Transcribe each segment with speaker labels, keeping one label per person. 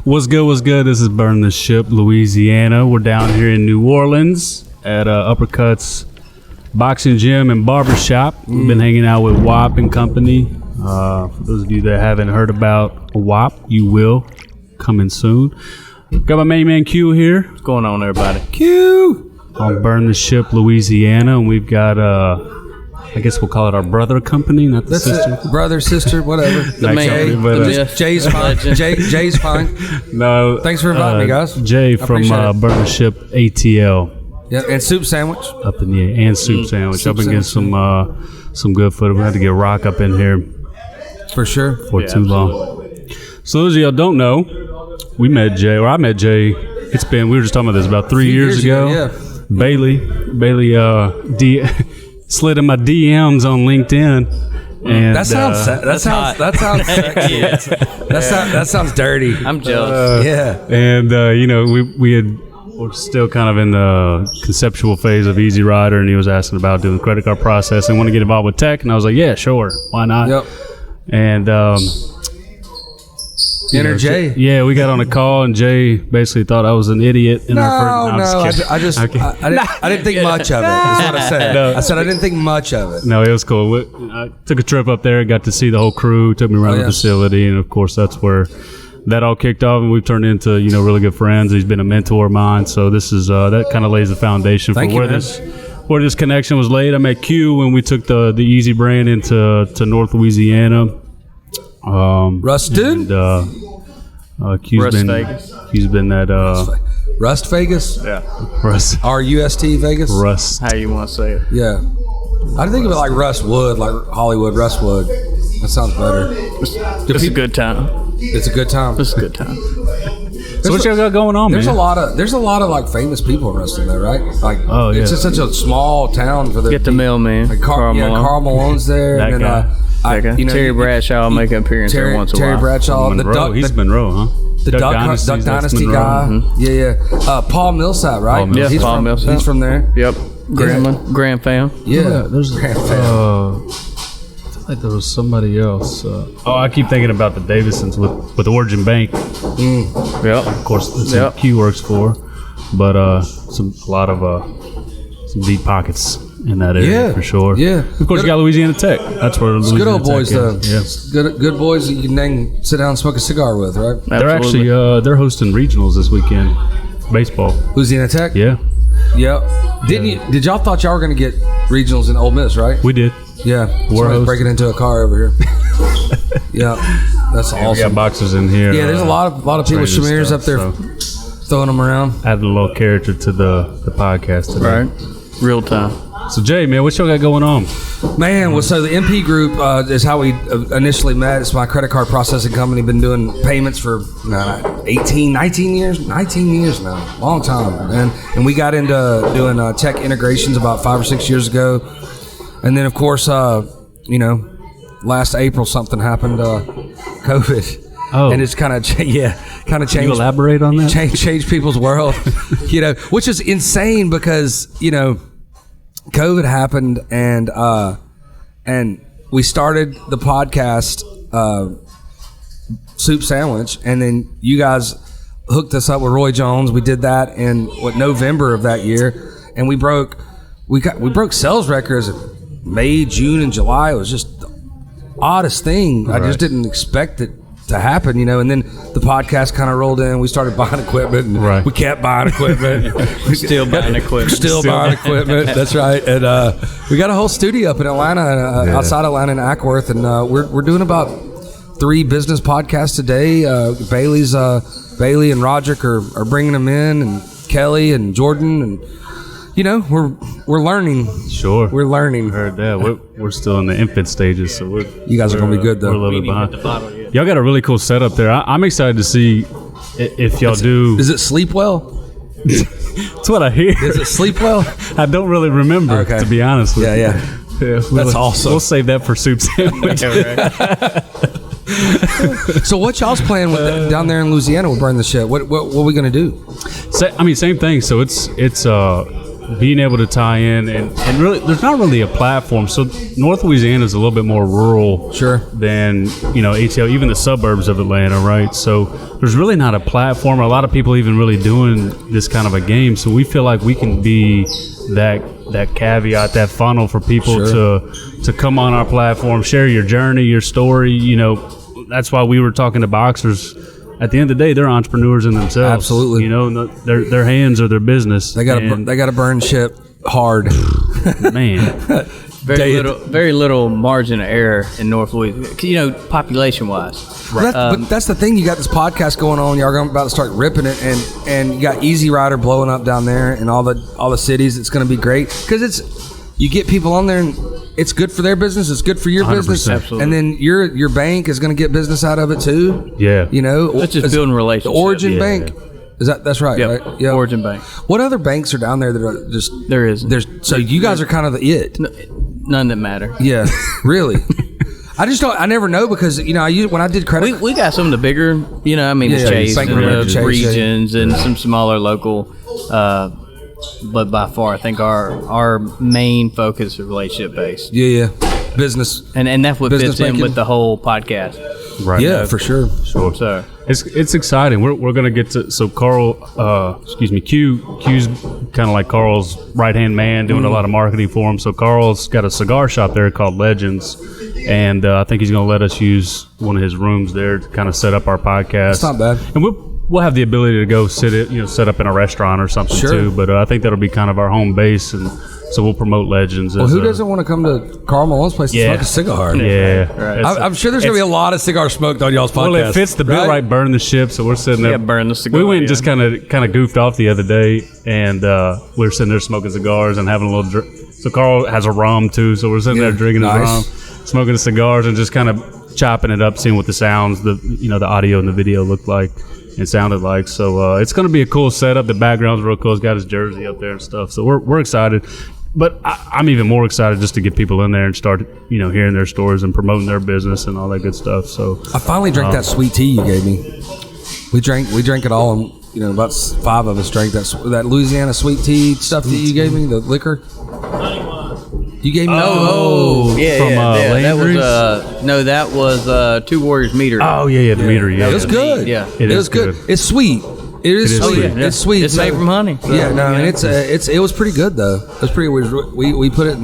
Speaker 1: What's good? What's good? This is Burn the Ship, Louisiana. We're down here in New Orleans at Uppercutz Boxing Gym and Barbershop. We've been hanging out with Whop and company. For those of you that haven't heard about Whop, you will. Coming soon. Got my main man Q here.
Speaker 2: What's going on, everybody?
Speaker 1: Q! On Burn the Ship, Louisiana. And we've got, I guess we'll call it our brother company, not the sister.
Speaker 3: Brother, sister, whatever.
Speaker 2: The main.
Speaker 3: Jay's fine. Jay's fine.
Speaker 1: No.
Speaker 3: Thanks for inviting me, guys.
Speaker 1: Jay from Barbershop ATL.
Speaker 3: Yeah, and soup sandwich.
Speaker 1: Up in the and soup sandwich. I've been getting some good food. We had to get Rock up in here
Speaker 3: for sure
Speaker 1: for too long. So those of y'all don't know, we met Jay, or I met Jay. We were just talking about this about 3 years ago.
Speaker 3: Yeah.
Speaker 1: Bailey slid in my DMs on LinkedIn. And
Speaker 3: that sounds sexy. That sounds dirty.
Speaker 2: I'm jealous.
Speaker 3: Yeah.
Speaker 1: And we're still kind of in the conceptual phase of Easy Rider, and he was asking about doing credit card processing, want to get involved with tech, and I was like, yeah, sure, why not?
Speaker 3: Yep.
Speaker 1: And
Speaker 3: Jay.
Speaker 1: Yeah, we got on a call, and Jay basically thought I was an idiot.
Speaker 3: I didn't think much of it. That's what I said. I said I didn't think much of it.
Speaker 1: No, it was cool. I took a trip up there, got to see the whole crew, took me around the facility, and of course that's where that all kicked off, and we've turned into really good friends. He's been a mentor of mine, so this is that kind of lays the foundation for where this connection was laid. I met Q when we took the Easy brand into North Louisiana.
Speaker 3: Rustin?
Speaker 1: Q's been that
Speaker 3: Rust Vegas?
Speaker 1: Yeah. Rust.
Speaker 3: R-U-S-T Vegas?
Speaker 1: Rust.
Speaker 2: How you want to say it?
Speaker 3: Yeah. I think of it like Rustwood, like Hollywood, Rustwood. That sounds better.
Speaker 2: It's a good time.
Speaker 3: It's a good time.
Speaker 2: It's a good time.
Speaker 1: So what y'all got going on,
Speaker 3: there's
Speaker 1: man?
Speaker 3: There's a lot of like famous people in Ruston there, right? Like, it's just such a small town for the.
Speaker 2: Get the mailman.
Speaker 3: Like Carl Malone's there.
Speaker 2: That
Speaker 3: and
Speaker 2: guy. Terry Bradshaw will make an appearance every once in a while.
Speaker 3: Terry Bradshaw.
Speaker 1: He's Monroe, huh?
Speaker 3: The Duck Dynasty guy.
Speaker 2: Mm-hmm.
Speaker 3: Yeah. Paul Millsap, right?
Speaker 2: Paul Millsap.
Speaker 3: He's from there.
Speaker 2: Yep. Grand fam.
Speaker 3: Yeah.
Speaker 1: There's
Speaker 3: Grand fam.
Speaker 1: I feel like there was somebody else. I keep thinking about the Davisons with Origin Bank.
Speaker 2: Yep.
Speaker 1: Of course, that's Q works for, but a lot of some deep pockets in that area for sure.
Speaker 3: Yeah.
Speaker 1: Of course, you got Louisiana Tech. That's where Louisiana
Speaker 3: good old boys,
Speaker 1: Tech
Speaker 3: though.
Speaker 1: Is.
Speaker 3: Yeah. Good boys that you can sit down and smoke a cigar with, right?
Speaker 2: Absolutely.
Speaker 1: They're actually they're hosting regionals this weekend. Baseball.
Speaker 3: Louisiana Tech.
Speaker 1: Yeah.
Speaker 3: Yep. Did y'all thought y'all were gonna get regionals in Ole Miss, right?
Speaker 1: We did.
Speaker 3: Yeah. Somebody's breaking into a car over here. Yeah. That's awesome.
Speaker 1: We got boxers in here.
Speaker 3: Yeah, there's a lot of people. Shamir's up there throwing them around.
Speaker 1: Added a little character to the podcast today.
Speaker 2: Right. Real time.
Speaker 1: So Jay, man, what y'all got going on?
Speaker 3: Man, well, so the MP Group is how we initially met. It's my credit card processing company. Been doing payments for 19 years now. Long time. And we got into doing tech integrations about 5 or 6 years ago. And then, of course, last April something happened, COVID.
Speaker 1: Oh.
Speaker 3: And it's kind of changed.
Speaker 1: Can you elaborate on that?
Speaker 3: Changed people's world, which is insane because, COVID happened and we started the podcast Soup Sandwich, and then you guys hooked us up with Roy Jones. We did that in November of that year, and we broke sales records in May, June, and July. It was just the oddest thing. Right. I just didn't expect it to happen, and then the podcast kind of rolled in. We started buying equipment, and we kept buying equipment.
Speaker 2: Still buying equipment.
Speaker 3: That's right. And we got a whole studio up in Atlanta, outside Atlanta in Ackworth, and we're doing about 3 business podcasts a day. Bailey and Roderick are bringing them in, and Kelly and Jordan, and we're learning.
Speaker 1: Sure,
Speaker 3: we're learning.
Speaker 1: I heard that. We're still in the infant stages, so
Speaker 3: you guys are gonna be good though.
Speaker 1: We're a little bit behind. Y'all got a really cool setup there. I'm excited to see if y'all do.
Speaker 3: Is it sleep well?
Speaker 1: That's what I hear.
Speaker 3: Is it sleep well?
Speaker 1: I don't really remember, to be honest with you.
Speaker 3: Yeah. That's awesome.
Speaker 1: We'll save that for Soup Sandwich.
Speaker 3: So what y'all's playing with down there in Louisiana with Burn the Ship? What are we gonna do?
Speaker 1: Same thing. So it's being able to tie in and really, there's not really a platform. So North Louisiana is a little bit more rural than, ATL, even the suburbs of Atlanta, right? So there's really not a platform or a lot of people even really doing this kind of a game. So we feel like we can be that caveat, that funnel for people to come on our platform, share your journey, your story. That's why we were talking to boxers. At the end of the day, they're entrepreneurs in themselves.
Speaker 3: Absolutely.
Speaker 1: Their hands are their business.
Speaker 3: They got to burn ship hard.
Speaker 1: Man.
Speaker 2: Very little margin of error in North Louisiana, population wise.
Speaker 3: Right. But that's the thing. You got this podcast going on. Y'all are about to start ripping it, and you got Easy Rider blowing up down there, and all the cities. It's going to be great because you get people on there, and it's good for their business. It's good for your 100%. Business,
Speaker 2: absolutely.
Speaker 3: And then your bank is going to get business out of it too.
Speaker 1: Yeah,
Speaker 2: it's just building relationships.
Speaker 3: The Origin Bank. That's right?
Speaker 2: Yep.
Speaker 3: Right? Yeah.
Speaker 2: Origin Bank.
Speaker 3: What other banks are down there that are just
Speaker 2: there isn't?
Speaker 3: So you guys are kind of the it.
Speaker 2: None that matter.
Speaker 3: Yeah, really. I just don't. I never know because when I did credit,
Speaker 2: we got some of the bigger. The Chase and the regions and some smaller local. But by far, I think our main focus is relationship based.
Speaker 3: Yeah, business,
Speaker 2: and that's what fits in with the whole podcast.
Speaker 1: Right.
Speaker 3: Yeah, for sure.
Speaker 2: So
Speaker 1: it's exciting. We're gonna get to Carl. Q's kind of like Carl's right hand man, doing a lot of marketing for him. So Carl's got a cigar shop there called Legends, and I think he's gonna let us use one of his rooms there to kind of set up our podcast.
Speaker 3: It's not bad,
Speaker 1: and we'll have the ability to go set up in a restaurant or something too. But I think that'll be kind of our home base, and so we'll promote Legends.
Speaker 3: Well, who doesn't want to come to Carl Malone's place to smoke a cigar?
Speaker 1: Yeah,
Speaker 3: right. I'm sure there's gonna be a lot of cigars smoked on y'all's podcast.
Speaker 1: Well, it fits the bill, right? Burn the ship. So we're sitting there.
Speaker 2: Yeah, burn the cigar.
Speaker 1: We went and just kind of goofed off the other day, and we were sitting there smoking cigars and having a little drink. So Carl has a rum too, so we're sitting there drinking his rum, smoking the cigars, and just kind of chopping it up, seeing what the sounds, the audio and the video looked like. It sounded like. So it's going to be a cool setup. The background's real cool. It's got his jersey up there and stuff. So we're excited. But I'm even more excited just to get people in there and start, hearing their stories and promoting their business and all that good stuff. So
Speaker 3: I finally drank that sweet tea you gave me. We drank it all, and about 5 of us drank that Louisiana sweet tea stuff that you gave me, the liquor. You gave me
Speaker 2: that was Two Warriors meter.
Speaker 1: Oh yeah, the meter. Yeah,
Speaker 3: it was good.
Speaker 2: Yeah,
Speaker 3: it was good. It's sweet. It is sweet.
Speaker 2: Oh, yeah.
Speaker 3: It's sweet.
Speaker 2: It's made from honey. So,
Speaker 3: and it was pretty good though. It was pretty. We put it in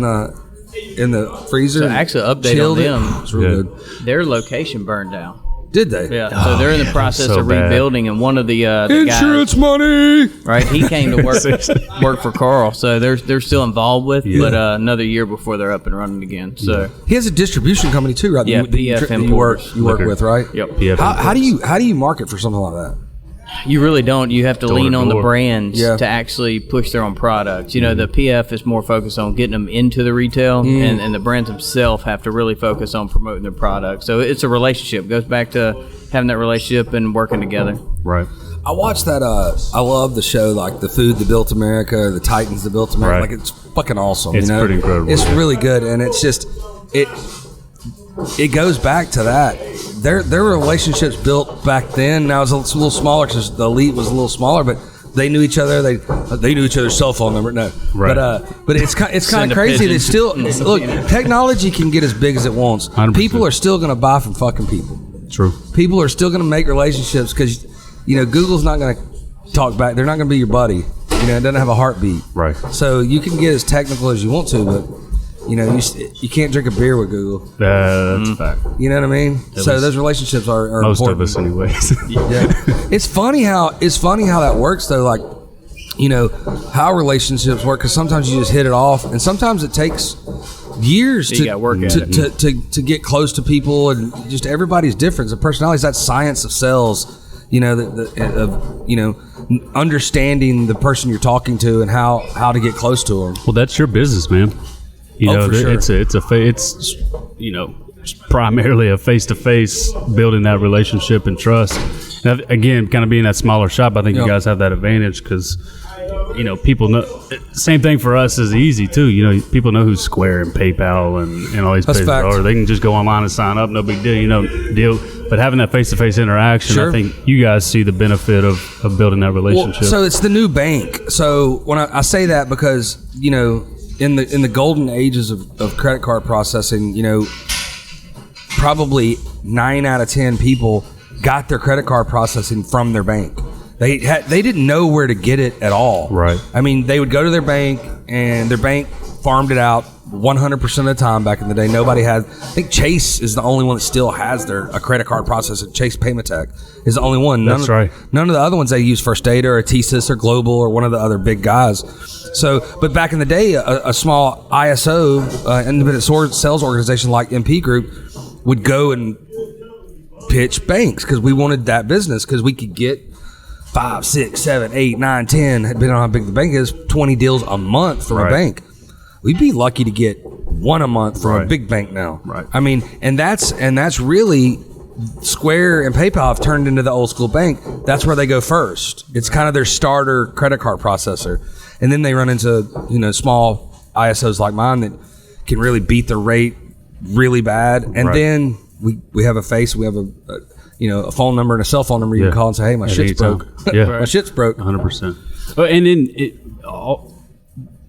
Speaker 3: the freezer.
Speaker 2: So actually, update on them.
Speaker 3: It's real good.
Speaker 2: Their location burned down.
Speaker 3: Did they?
Speaker 2: Yeah. So they're in the process of rebuilding, and one of the
Speaker 3: insurance
Speaker 2: guys,
Speaker 3: money.
Speaker 2: Right, he came to work for Carl, so they're still involved with, but another year before they're up and running again. So
Speaker 3: he has a distribution company too, right?
Speaker 2: Yeah, PF
Speaker 3: you work with, right?
Speaker 2: Yep.
Speaker 1: PF
Speaker 3: how do you market for something like that?
Speaker 2: You really don't. You have to lean on the brands
Speaker 3: Yeah.
Speaker 2: to actually push their own products. The PF is more focused on getting them into the retail, and the brands themselves have to really focus on promoting their products. So it's a relationship. It goes back to having that relationship and working together.
Speaker 1: Right.
Speaker 3: I watched that. I love the show, like the food that built America, the Titans that built America.
Speaker 1: Right.
Speaker 3: Like it's fucking awesome.
Speaker 1: It's pretty incredible.
Speaker 3: It's really good, and it's just it goes back to that. Their relationships built back then. Now it's a little smaller because the elite was a little smaller, but they knew each other. They knew each other's cell phone number. No,
Speaker 1: right.
Speaker 3: But it's kind of crazy. That still look, technology can get as big as it wants.
Speaker 1: 100%.
Speaker 3: People are still going to buy from fucking people.
Speaker 1: True.
Speaker 3: People are still going to make relationships because Google's not going to talk back. They're not going to be your buddy. It doesn't have a heartbeat.
Speaker 1: Right.
Speaker 3: So you can get as technical as you want to, but you can't drink a beer with Google.
Speaker 1: That's a fact.
Speaker 3: You know what I mean? So those relationships are
Speaker 1: most
Speaker 3: important.
Speaker 1: of us, anyways.
Speaker 3: Yeah. It's funny how that works though. Like, how relationships work, because sometimes you just hit it off, and sometimes it takes years to get close to people, and just everybody's different. The personalities, that science of sales. Understanding the person you're talking to and how to get close to them.
Speaker 1: Well, that's your business, man.
Speaker 3: For sure.
Speaker 1: It's primarily a face-to-face, building that relationship and trust. Now, again, kind of being that smaller shop, I think you guys have that advantage because people know. Same thing for us is easy too. People know who Square and PayPal and all these places are. They can just go online and sign up, no big deal. But having that face-to-face interaction,
Speaker 3: Sure.
Speaker 1: I think you guys see the benefit of building that relationship.
Speaker 3: Well, so it's the new bank. So when I say that because, you know, in the golden ages of credit card processing, you know, probably 9 out of 10 people got their credit card processing from their bank. They didn't know where to get it at all.
Speaker 1: Right.
Speaker 3: I mean, they would go to their bank, and their bank farmed it out 100% of the time back in the day. Nobody had. I think Chase is the only one that still has a credit card processor. Chase Payment Tech is the only one.
Speaker 1: That's right.
Speaker 3: None of the other ones they use First Data or TSYS or Global or one of the other big guys. So, but back in the day, a small ISO, independent sales organization like MP Group, would go and pitch banks because we wanted that business because we could get 5, 6, 7, 8, 9, 10, depending on how big the bank is, 20 deals a month from a bank. We'd be lucky to get one a month from a big bank now.
Speaker 1: Right.
Speaker 3: I mean, and that's really Square and PayPal have turned into the old school bank. That's where they go first. It's kind of their starter credit card processor. And then they run into, you know, small ISOs like mine that can really beat the rate really bad. And then we have a face, we have a phone number and a cell phone number you can call and say, hey, my shit's broke. My shit's broke.
Speaker 1: 100%. And then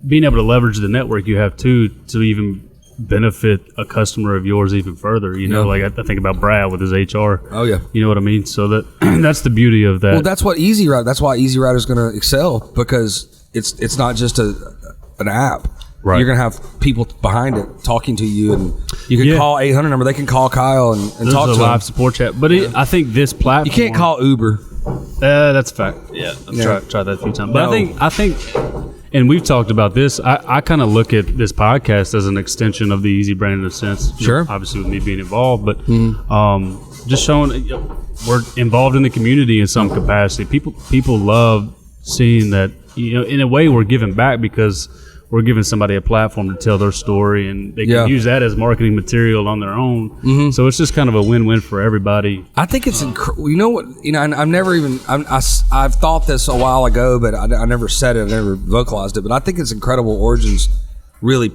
Speaker 1: being able to leverage the network you have too to even benefit a customer of yours even further. You know, like I think about Brad with his HR.
Speaker 3: Oh yeah.
Speaker 1: You know what I mean? So that's the beauty of that.
Speaker 3: Well, that's what that's why Easy Router is going to excel, because it's not just an app.
Speaker 1: Right.
Speaker 3: You're going to have people behind it talking to you, and you can call 800 number. They can call Kyle and talk to
Speaker 1: a live
Speaker 3: him.
Speaker 1: support chat. But I think this platform,
Speaker 3: You can't call Uber.
Speaker 1: That's a fact. Yeah, I've tried that a few times. But I think, and we've talked about this. I kind of look at this podcast as an extension of the Easy brand in a sense.
Speaker 3: Sure.
Speaker 1: You know, obviously with me being involved, but just showing we're involved in the community in some capacity. People love seeing that. You know, in a way, we're giving back because we're giving somebody a platform to tell their story, and they can use that as marketing material on their own. So it's just kind of a win-win for everybody.
Speaker 3: I think it's you know what, you know, I've never even I've thought this a while ago, but I never said it, I never vocalized it. But I think it's incredible Origins really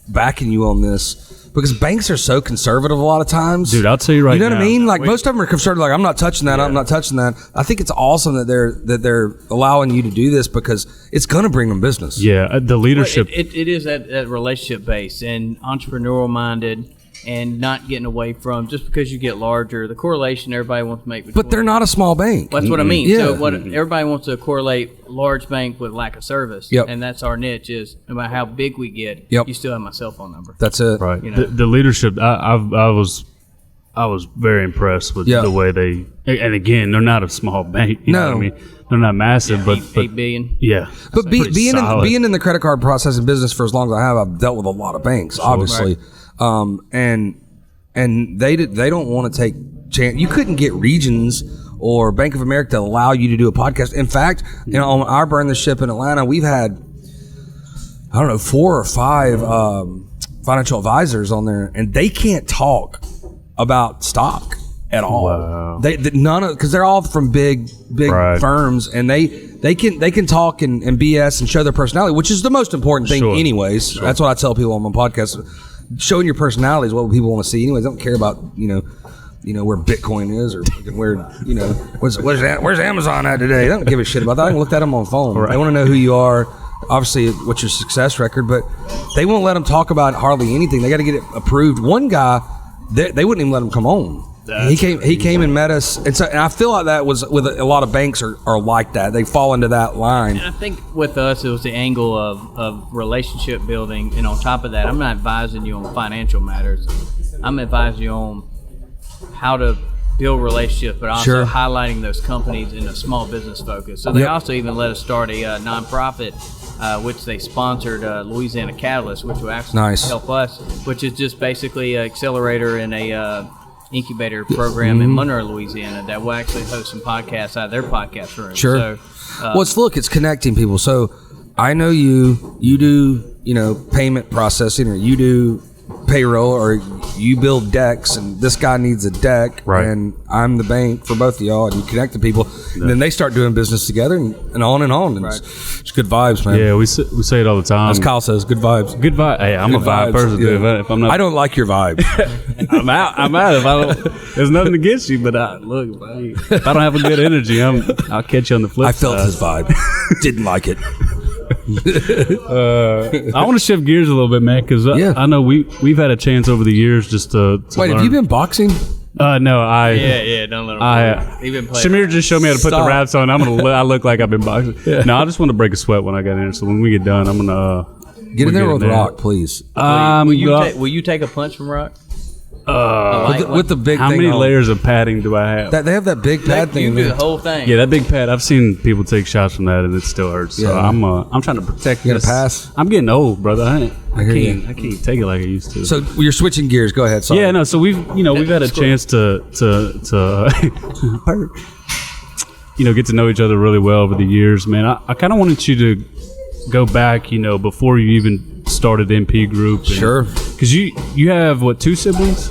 Speaker 3: backing you on this, because banks are so conservative a lot of times.
Speaker 1: Dude, I'll tell you right now.
Speaker 3: You know what I mean? Like most of them are conservative. Like, I'm not touching that. I'm not touching that. I think it's awesome that they're allowing you to do this, because it's going to bring them business.
Speaker 1: Yeah, the leadership.
Speaker 2: Well, it is that relationship based and entrepreneurial minded, and not getting away from just because you get larger, the correlation everybody wants to make.
Speaker 3: But they're not a small bank.
Speaker 2: That's what I mean.
Speaker 3: Yeah.
Speaker 2: So what everybody wants to correlate large bank with lack of service.
Speaker 3: Yep.
Speaker 2: And that's our niche, is no matter how big we get, you still have my cell phone number.
Speaker 3: That's it.
Speaker 1: Right.
Speaker 2: You know?
Speaker 1: The leadership. I was very impressed with the way they. And again, they're not a small bank. You know what I mean? They're not massive, but
Speaker 2: $8 billion.
Speaker 1: Yeah.
Speaker 3: But being in the credit card processing business for as long as I have, I've dealt with a lot of banks, obviously. Right. And they don't want to take chance. You couldn't get Regions or Bank of America to allow you to do a podcast. In fact, you know, on our Burn the Ship in Atlanta, we've had 4 or 5 financial advisors on there, and they can't talk about stock at all.
Speaker 1: Wow.
Speaker 3: Because they're all from big firms, and they can talk and BS and show their personality, which is the most important thing anyways. Sure. That's what I tell people on my podcast. Showing your personality is what people want to see anyways. They don't care about, you know, where Bitcoin is or where, you know, where's Amazon at today. They don't give a shit about that. I can look at them on phone. Right. They want to know who you are, obviously what's your success record, but they won't let them talk about hardly anything. They got to get it approved. One guy, they wouldn't even let him come on. He came and met us, and I feel like that was with a lot of banks are like that. They fall into that line.
Speaker 2: And I think with us, it was the angle of relationship building, and on top of that, I'm not advising you on financial matters. I'm advising you on how to build relationships, but also highlighting those companies in a small business focus. So they also even let us start a nonprofit, which they sponsored, Louisiana Catalyst, which will actually help us, which is just basically an accelerator and a incubator program in Monroe, Louisiana, that will actually host some podcasts out of their podcast room.
Speaker 3: Sure. So, it's connecting people. So I know you do, payment processing, or you do payroll, or you build decks, and this guy needs a deck,
Speaker 1: Right.
Speaker 3: and I'm the bank for both of y'all, and you connect the people, and then they start doing business together, and on and on. And it's good vibes, man.
Speaker 1: Yeah, we say it all the time.
Speaker 3: As Kyle says, good vibes.
Speaker 1: Good vibe. Hey, I'm
Speaker 3: Good
Speaker 1: a vibe
Speaker 3: vibes,
Speaker 1: person.
Speaker 3: yeah.
Speaker 1: Dude. If I'm not,
Speaker 3: I don't like your vibes.
Speaker 1: I'm out. If I don't, there's nothing against you, but look, if I don't have a good energy, I'll catch you on the flip
Speaker 3: I felt
Speaker 1: side.
Speaker 3: his vibe. Didn't like it.
Speaker 1: I want to shift gears a little bit, man, because
Speaker 3: Yeah.
Speaker 1: I know we've had a chance over the years just to
Speaker 3: Wait,
Speaker 1: learn.
Speaker 3: have you been boxing?
Speaker 1: No, I.
Speaker 2: Yeah, don't let him. He been playing.
Speaker 1: Shamir just showed me how to put the
Speaker 3: Stop.
Speaker 1: wraps on. I look like I've been boxing. No, I just want to break a sweat when I get in there. So when we get done, I'm gonna
Speaker 3: Get in
Speaker 1: we're
Speaker 3: there
Speaker 1: getting
Speaker 3: with Rock, please.
Speaker 2: Will you take a punch from Rock?
Speaker 3: With the big
Speaker 1: How
Speaker 3: thing
Speaker 1: many
Speaker 3: on.
Speaker 1: layers of padding do I have?
Speaker 3: That they have that big pad
Speaker 2: You
Speaker 3: thing.
Speaker 2: can do the
Speaker 3: man.
Speaker 2: whole thing.
Speaker 1: Yeah, that big pad. I've seen people take shots from that, and it still hurts. So
Speaker 3: Yeah.
Speaker 1: I'm trying to protect.
Speaker 3: You gotta
Speaker 1: this.
Speaker 3: pass?
Speaker 1: I'm getting old, brother. I
Speaker 3: hear you.
Speaker 1: can't take it like I used to.
Speaker 3: So you're switching gears. Go ahead. Sorry.
Speaker 1: yeah, no. So we've had a chance to get to know each other really well over the years, man. I kind of wanted you to go back, before you even started MP Group.
Speaker 3: Sure.
Speaker 1: Because you have what, 2 siblings?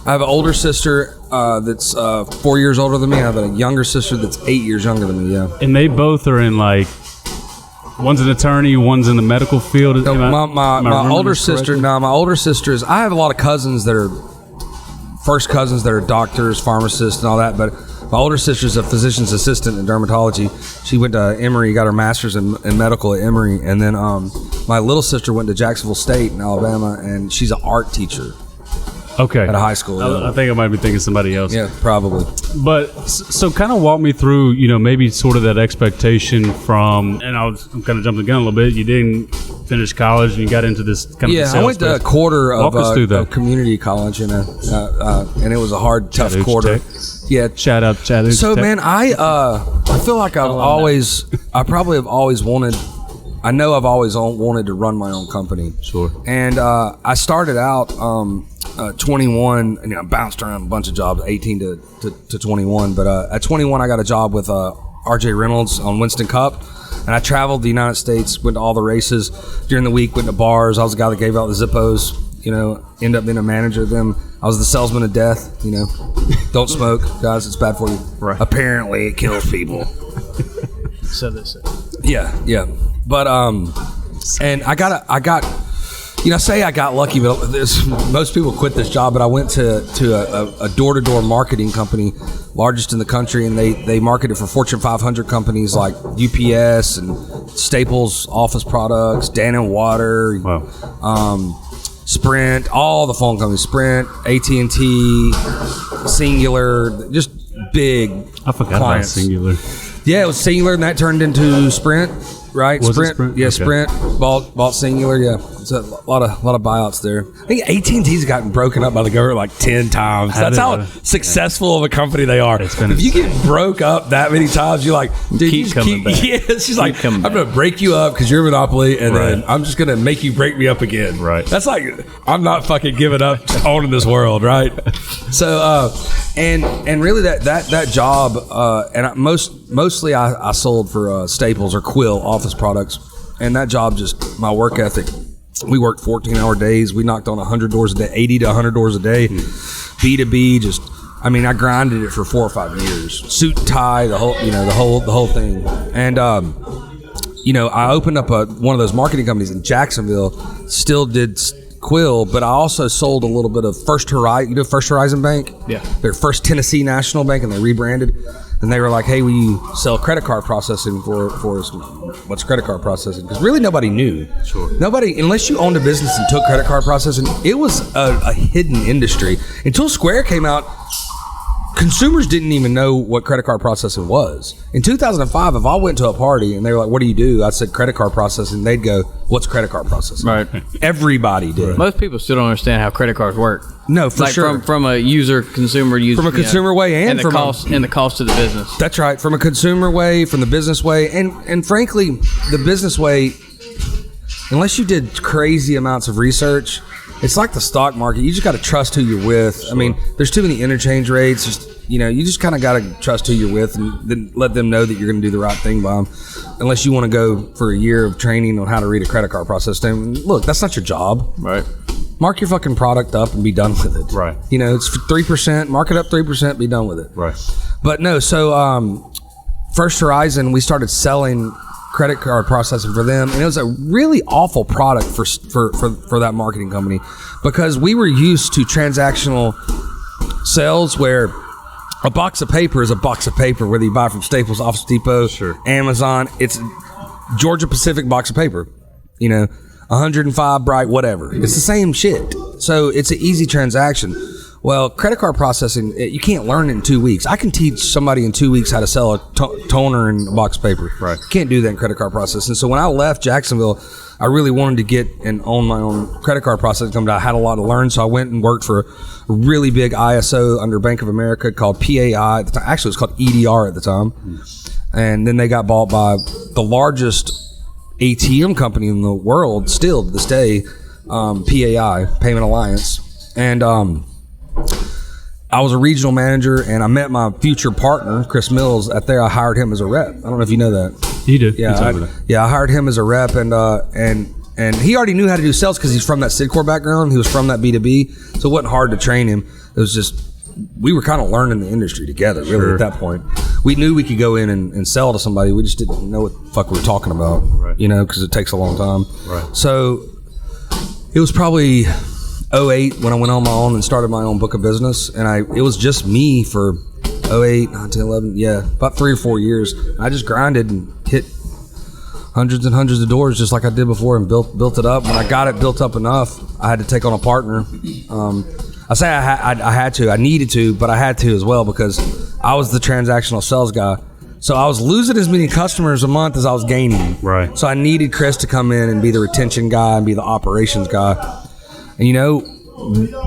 Speaker 3: I have an older sister that's 4 years older than me. I have a younger sister that's 8 years younger than me. Yeah.
Speaker 1: And they both are in one's an attorney, one's in the medical field.
Speaker 3: No,
Speaker 1: Am I
Speaker 3: my
Speaker 1: remembering
Speaker 3: older
Speaker 1: this
Speaker 3: sister.
Speaker 1: correctly?
Speaker 3: No, my older sister is. I have a lot of cousins that are first cousins that are doctors, pharmacists, and all that. But my older sister's a physician's assistant in dermatology. She went to Emory, got her master's in medical at Emory, and then my little sister went to Jacksonville State in Alabama, and she's an art teacher
Speaker 1: Okay.
Speaker 3: at a high school.
Speaker 1: I think I might be thinking somebody else.
Speaker 3: Yeah, probably.
Speaker 1: But so kind of walk me through, maybe sort of that expectation from, and I'm kind of jumping the gun a little bit. You didn't finish college and you got into this kind of
Speaker 3: Yeah, I went to a
Speaker 1: space.
Speaker 3: quarter
Speaker 1: Walk us through that.
Speaker 3: of community college, and it was a hard, tough
Speaker 1: Chattanooga
Speaker 3: quarter.
Speaker 1: Tech.
Speaker 3: Yeah.
Speaker 1: Shout out to Chattanooga
Speaker 3: So
Speaker 1: Tech.
Speaker 3: man, I feel like I've always wanted to run my own company.
Speaker 1: Sure.
Speaker 3: And I started out 21, and I bounced around a bunch of jobs, 18 to 21. But at 21, I got a job with RJ Reynolds on Winston Cup. And I traveled the United States, went to all the races during the week, went to bars. I was the guy that gave out the Zippos, ended up being a manager of them. I was the salesman of death, Don't smoke, guys, it's bad for you.
Speaker 1: Right.
Speaker 3: Apparently, it kills people.
Speaker 2: So they say.
Speaker 3: Yeah. But and I got say I got lucky, but most people quit this job. But I went to a door-to-door marketing company, largest in the country, and they marketed for Fortune 500 companies like UPS and Staples Office Products, Dan & Water,
Speaker 1: Wow.
Speaker 3: Sprint, all the phone companies, Sprint, AT&T, Singular, just big
Speaker 1: I forgot
Speaker 3: clients.
Speaker 1: about Singular.
Speaker 3: Yeah, it was Singular, and that turned into Sprint, right?
Speaker 1: Was it Sprint?
Speaker 3: Yeah,
Speaker 1: Okay.
Speaker 3: Sprint bought Singular. Yeah, it's a lot of buyouts there. I think AT&T's gotten broken up by the government like 10 times. That's how successful of a company they are. If you get broke up that many times, you're like, dude,
Speaker 2: Keep coming back.
Speaker 3: Yeah, it's just like,
Speaker 2: coming
Speaker 3: I'm going to break you up because you're a monopoly, and then
Speaker 1: Right.
Speaker 3: I'm just going to make you break me up again.
Speaker 1: Right.
Speaker 3: That's like, I'm not fucking giving up owning this world, right? So, and really that job, and mostly I sold for Staples or Quill office products, and that job, just my work ethic. We worked 14-hour days. We knocked on 100 doors a day, 80 to 100 doors a day, B2B. I grinded it for 4 or 5 years, suit and tie, the whole thing. And I opened up one of those marketing companies in Jacksonville. Still did Quill, but I also sold a little bit of First Horizon. First Horizon Bank?
Speaker 2: Yeah.
Speaker 3: Their First Tennessee National Bank, and they rebranded. And they were like, "Hey, we sell credit card processing for us." What's credit card processing? Because really nobody knew.
Speaker 1: Sure.
Speaker 3: Nobody, unless you owned a business and took credit card processing, it was a hidden industry until Square came out. Consumers didn't even know what credit card processing was. In 2005, if I went to a party and they were like, "What do you do?" I said, "Credit card processing." They'd go, "What's credit card processing?"
Speaker 2: Right.
Speaker 3: Everybody did.
Speaker 2: Most people still don't understand how credit cards work.
Speaker 3: No, for
Speaker 2: like
Speaker 3: sure.
Speaker 2: from a consumer use,
Speaker 3: From a consumer way and
Speaker 2: the
Speaker 3: from
Speaker 2: the cost to the business.
Speaker 3: That's right. From a consumer way, from the business way, and frankly, the business way, unless you did crazy amounts of research, it's like the stock market. You just got to trust who you're with. I mean, there's too many interchange rates. You just kind of got to trust who you're with, and then let them know that you're going to do the right thing by them. Unless you want to go for a year of training on how to read a credit card process. And look, that's not your job.
Speaker 2: Right.
Speaker 3: mark your fucking product up and be done with it.
Speaker 1: Right.
Speaker 3: You know, it's 3%, mark it up 3%, be done with it.
Speaker 1: Right.
Speaker 3: But no, so First Horizon, we started selling credit card processing for them, and it was a really awful product for that marketing company, because we were used to transactional sales where a box of paper is a box of paper, whether you buy from Staples, Office Depot, Amazon. It's Georgia Pacific box of paper, you know, 105 bright, whatever. It's the same shit. So it's an easy transaction. Well, credit card processing, you can't learn it in 2 weeks. I can teach somebody in 2 weeks how to sell a toner and a box of paper.
Speaker 1: Right.
Speaker 3: Can't do that in credit card processing. So when I left Jacksonville, I really wanted to get and own my own credit card processing company. I had a lot to learn, so I went and worked for a really big ISO under Bank of America called PAI. Actually, it was called EDR at the time. And then they got bought by the largest ATM company in the world, still to this day, PAI, Payment Alliance. And I was a regional manager, and I met my future partner, Chris Mills, at there. I hired him as a rep. I don't know if you know that.
Speaker 1: You do.
Speaker 3: Yeah, I hired him as a rep, and he already knew how to do sales because he's from that Sidcore background. He was from that B2B, so it wasn't hard to train him. It was just, we were kind of learning the industry together, really, at that point. We knew we could go in and sell to somebody. We just didn't know what the fuck we were talking about, you know, because it takes a long time.
Speaker 1: Right.
Speaker 3: So it was probably 2008 when I went on my own and started my own book of business, and it was just me for 2008, 2011, about 3 or 4 years. I just grinded and hit hundreds and hundreds of doors just like I did before, and built it up. When I got it built up enough, I had to take on a partner. I say I had to, I needed to, but I had to as well, because I was the transactional sales guy. So I was losing as many customers a month as I was gaining.
Speaker 1: Right.
Speaker 3: So I needed Chris to come in and be the retention guy and be the operations guy. And you know,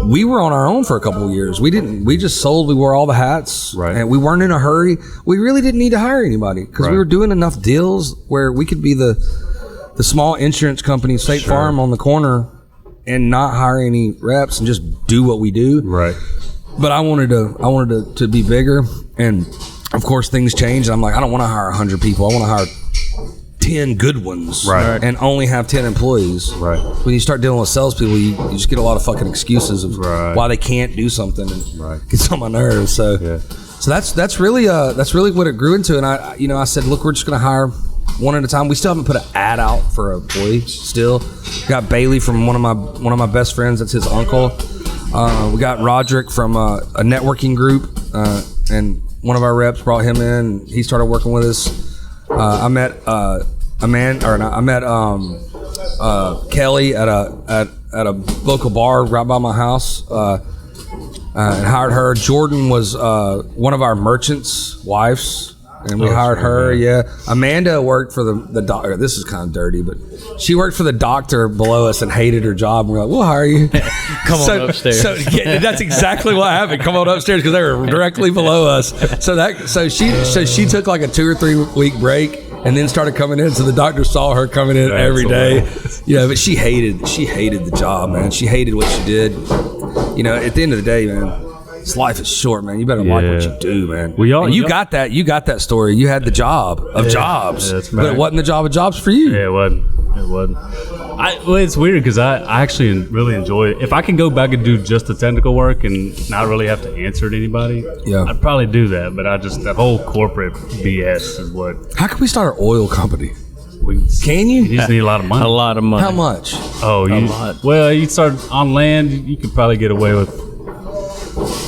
Speaker 3: we were on our own for a couple of years. We just sold, we wore all the hats,
Speaker 1: right.
Speaker 3: And we weren't in a hurry. We really didn't need to hire anybody, because we were doing enough deals where we could be the small insurance company, State Farm on the corner, and not hire any reps and just do what we do.
Speaker 1: Right.
Speaker 3: But I wanted to be bigger, and of course things changed. I'm like, I don't want to hire 100 people. I want to hire 10 good ones,
Speaker 1: right,
Speaker 3: and only have 10 employees.
Speaker 1: Right.
Speaker 3: When you start dealing with salespeople, you just get a lot of fucking excuses of why they can't do something, and gets on my nerves. So, so that's really what it grew into. And I said, look, we're just gonna hire one at a time. We still haven't put an ad out for an employee. Still got Bailey from one of my best friends. That's his uncle. We got Roderick from a networking group, and one of our reps brought him in. He started working with us. I met Kelly at a local bar right by my house, and hired her. Jordan was one of our merchants' wives, and we hired her. Yeah, Amanda worked for the doctor. This is kind of dirty, but she worked for the doctor below us and hated her job. And we're like, we'll hire you.
Speaker 2: Come on upstairs.
Speaker 3: So that's exactly what happened. Come on upstairs, because they were directly below us. So she took like a 2 or 3 week break, and then started coming in. So the doctor saw her coming in every day. But she hated the job, man. She hated what she did. You know, at the end of the day, man, this life is short, man. You better like what you do, man. You got that story. You had the job of jobs, but it wasn't the job of jobs for you.
Speaker 1: Yeah, it wasn't. Well, it's weird because I actually really enjoy it. If I can go back and do just the technical work and not really have to answer to anybody, I'd probably do that. But that whole corporate BS is what. How
Speaker 3: can we start an oil company? Can you?
Speaker 1: You just need a lot of money.
Speaker 2: A lot of money.
Speaker 3: How much?
Speaker 1: Oh, a lot. Well, you start on land, you could probably get away with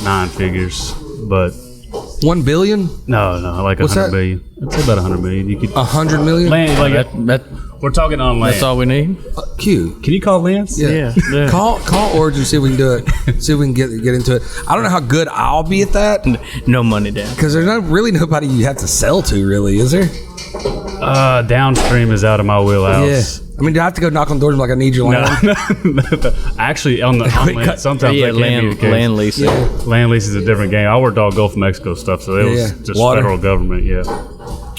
Speaker 1: 9 figures, but
Speaker 3: 1 billion?
Speaker 1: No, like 100 million. I'd say about 100 million. You could
Speaker 3: 100 million.
Speaker 1: Land, like we're talking on land.
Speaker 2: That's all we need.
Speaker 3: Q.
Speaker 1: Can you call Lance?
Speaker 2: Yeah.
Speaker 3: Call Origin. See if we can do it. See if we can get into it. I don't know how good I'll be at that.
Speaker 2: No money down.
Speaker 3: Because there's not really nobody you have to sell to, really, is there?
Speaker 1: Downstream is out of my wheelhouse.
Speaker 3: Yeah. I mean, do I have to go knock on doors and be like, I need your land?
Speaker 1: No. Actually, on land, sometimes that can be the case.
Speaker 2: Land lease.
Speaker 3: Yeah.
Speaker 1: Land lease is a different game. I worked all Gulf of Mexico stuff, so it was just federal government,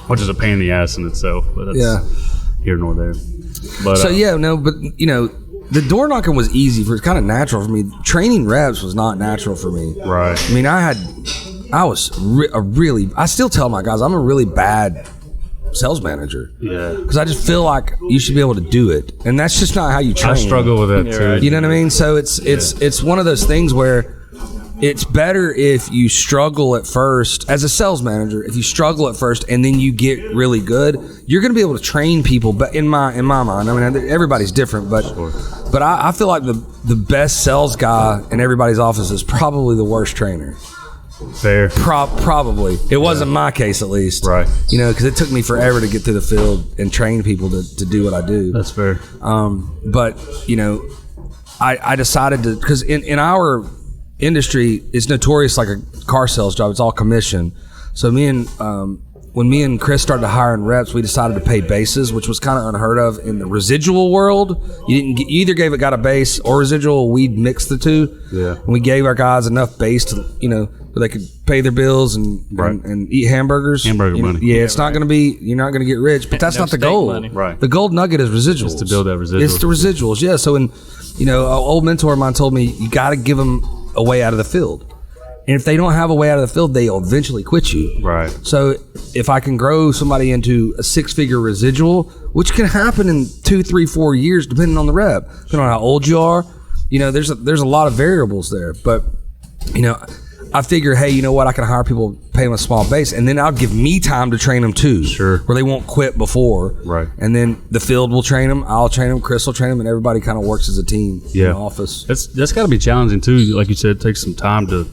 Speaker 1: which is a pain in the ass in itself. But that's here nor there. But,
Speaker 3: but you know, the door knocking was easy. It's kind of natural for me. Training reps was not natural for me.
Speaker 1: Right.
Speaker 3: I mean, I still tell my guys, I'm a really bad sales manager.
Speaker 1: Yeah.
Speaker 3: Because I just feel like you should be able to do it, and that's just not how you train.
Speaker 1: I struggle with that too.
Speaker 3: You know what I mean? So it's one of those things where it's better if you struggle at first as a sales manager. If you struggle at first and then you get really good, you're going to be able to train people. But in my mind, I mean, everybody's different, but I feel like the best sales guy in everybody's office is probably the worst trainer.
Speaker 1: Fair.
Speaker 3: Probably. It wasn't my case, at least.
Speaker 1: Right.
Speaker 3: You know, because it took me forever to get through the field and train people to do what I do.
Speaker 1: That's fair.
Speaker 3: But, you know, I decided to, because in our industry, it's notorious like a car sales job. It's all commission. So when me and Chris started hiring reps, we decided to pay bases, which was kind of unheard of in the residual world. You either got a base or residual. We'd mix the two.
Speaker 1: Yeah.
Speaker 3: And we gave our guys enough base to, you know, where they could pay their bills and eat hamburgers.
Speaker 1: Hamburger money.
Speaker 3: Yeah, it's not going to be, you're not going to get rich, but that's
Speaker 2: No
Speaker 3: not the
Speaker 2: steak
Speaker 3: goal.
Speaker 2: money.
Speaker 1: Right.
Speaker 3: The gold nugget is residuals.
Speaker 1: It's to build that residuals.
Speaker 3: It's the residuals, yeah. So when, you know, an old mentor of mine told me, you got to give them a way out of the field. And if they don't have a way out of the field, they'll eventually quit you.
Speaker 1: Right.
Speaker 3: So if I can grow somebody into a 6-figure residual, which can happen in 2, 3, 4 years, depending on the rep, depending on how old you are, you know, there's a lot of variables there. But, you know, I figure, hey, you know what? I can hire people, pay them a small base, and then I'll give me time to train them too.
Speaker 1: Sure.
Speaker 3: Where they won't quit before.
Speaker 1: Right.
Speaker 3: And then the field will train them, I'll train them, Chris will train them, and everybody kind of works as a team in the office.
Speaker 1: That's got to be challenging too. Like you said, it takes some time to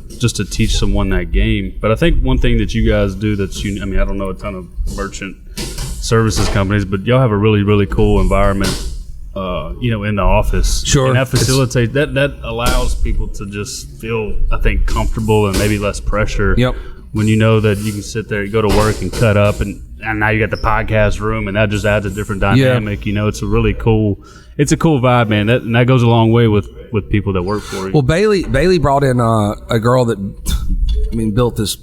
Speaker 1: teach someone that game. But I think one thing that you guys do that's I mean, I don't know a ton of merchant services companies, but y'all have a really, really cool environment. You know, in the office.
Speaker 3: Sure.
Speaker 1: And that facilitates that allows people to just feel, I think, comfortable and maybe less pressure.
Speaker 3: Yep.
Speaker 1: When you know that you can sit there, you go to work and cut up, and now you got the podcast room, and that just adds a different dynamic. Yeah. You know, it's a really cool vibe, man. That goes a long way with people that work for you.
Speaker 3: Well, Bailey brought in a girl that, I mean, built this.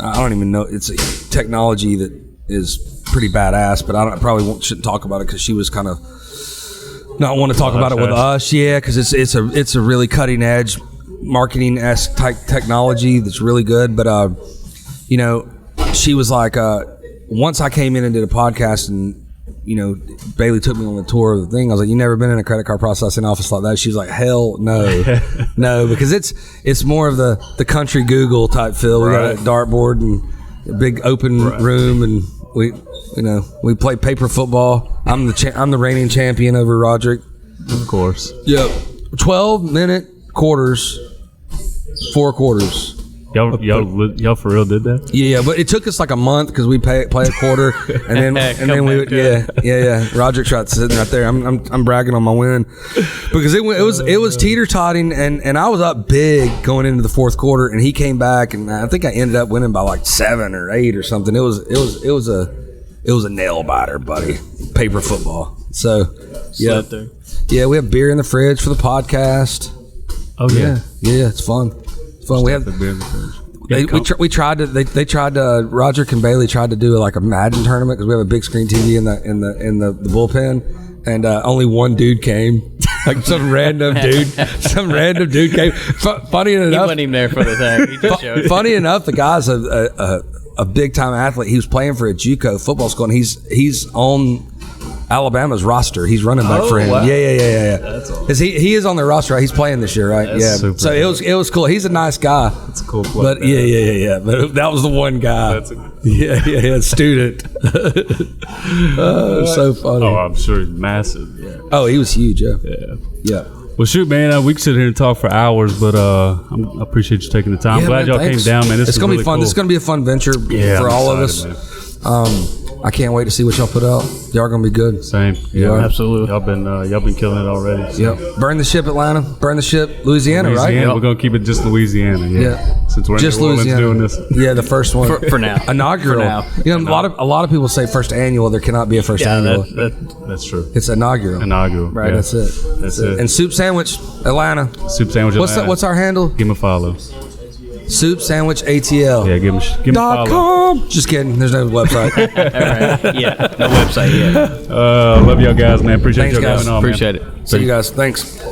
Speaker 3: I don't even know. It's a technology that is pretty badass, but I probably shouldn't talk about it because she was kind of not want to talk about it with us. Yeah, because it's a really cutting edge marketing-esque type technology that's really good. But you know, she was like, once I came in and did a podcast, and you know, Bailey took me on the tour of the thing. I was like, "You never been in a credit card processing office like that?" She was like, "Hell no, no," because it's more of the country Google type feel. We got a dartboard and a big open room, and we play paper football. I'm the reigning champion over Roderick.
Speaker 1: Of course.
Speaker 3: Yep. 12-minute quarters, 4 quarters.
Speaker 1: Y'all for real did that?
Speaker 3: Yeah, but it took us like a month because we play a quarter, and then we would Roderick's right sitting right there. I'm bragging on my win because it was teeter-totting, and I was up big going into the fourth quarter, and he came back, and I think I ended up winning by like 7 or 8 or something. It was a nail biter, buddy. Paper football. So yeah, we have beer in the fridge for the podcast.
Speaker 1: Oh yeah,
Speaker 3: it's fun. We have the beer in the fridge. We tried to. They tried to. Roderick and Bailey tried to do like a Madden tournament because we have a big screen TV in the bullpen, and only one dude came. Like some random dude came. Funny enough,
Speaker 2: he wasn't even there for the thing. He just showed.
Speaker 3: Funny enough, the guy's a big time athlete. He was playing for a JUCO football school, and he's on Alabama's roster. He's running back for him. Wow. Yeah. That's awesome. He is on their roster, right? He's playing this year, right?
Speaker 1: That's super
Speaker 3: So it was cool. He's a nice guy.
Speaker 1: That's a cool play.
Speaker 3: But yeah. But that was the one guy. Student. So funny.
Speaker 1: Oh, I'm sure he's massive. Yeah.
Speaker 3: Oh, he was huge. Yeah.
Speaker 1: Well, shoot, man, we could sit here and talk for hours, but I appreciate you taking the time. I'm glad y'all came down, man.
Speaker 3: It's going to be fun.
Speaker 1: Cool.
Speaker 3: This is going to be a fun venture for all of us. I can't wait to see what y'all put out. Y'all are going to be good.
Speaker 1: Same.
Speaker 3: Yeah,
Speaker 2: absolutely.
Speaker 1: Y'all been killing it already. So.
Speaker 3: Yep. Burn the Ship, Atlanta. Burn the Ship, Louisiana, right?
Speaker 1: Yep. We're going to keep it just Louisiana. Yeah. Since we're
Speaker 3: just
Speaker 1: in New Orleans doing this.
Speaker 3: Yeah, the first one.
Speaker 2: For now.
Speaker 3: Inaugural.
Speaker 2: For now.
Speaker 3: You know, a lot of people say first annual. There cannot be a first annual.
Speaker 1: That's true.
Speaker 3: It's inaugural.
Speaker 1: Right.
Speaker 3: Yeah. That's it. And Soup Sandwich, Atlanta.
Speaker 1: Soup Sandwich, Atlanta.
Speaker 3: What's our handle?
Speaker 1: Give him a follow.
Speaker 3: Soup Sandwich ATL.
Speaker 1: Yeah, give him a follow.
Speaker 3: Just kidding. There's no website.
Speaker 2: Right. Yeah, no website yet.
Speaker 1: Love y'all guys, man. Appreciate
Speaker 3: Thanks,
Speaker 1: y'all
Speaker 3: guys.
Speaker 1: coming on.
Speaker 2: Appreciate it.
Speaker 3: See you guys. Thanks.